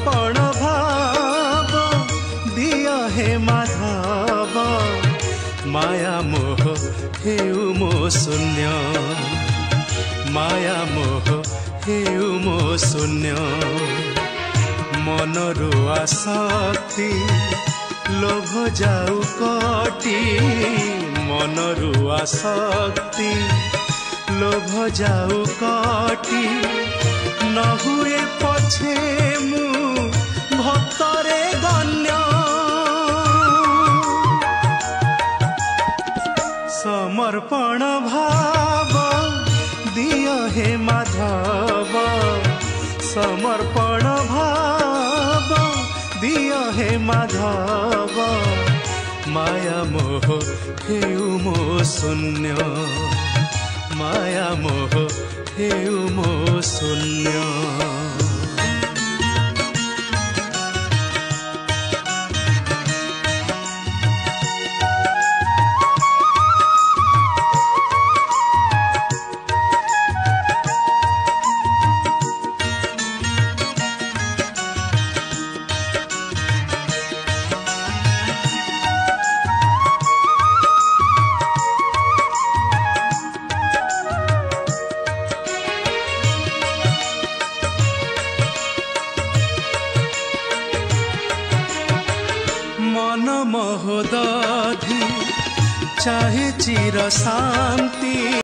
समर्पण भाव दिया हे माधव माया मोह हेउ मो शून्य माया मोह हेउ मो शून्य मनरु आसक्ति लोभ जाऊ कटी मनरु आसक्ति लोभ जाऊ कटी न हुए पछे मु भक्तरे गण्य समर्पण भाव दिय हे माधव समर्पण भाव दिय हे माधव माया मोह हेउ मो शून्य माया मोह हेउ मो शून्य मन मोह दधि चाहे चिर शांति।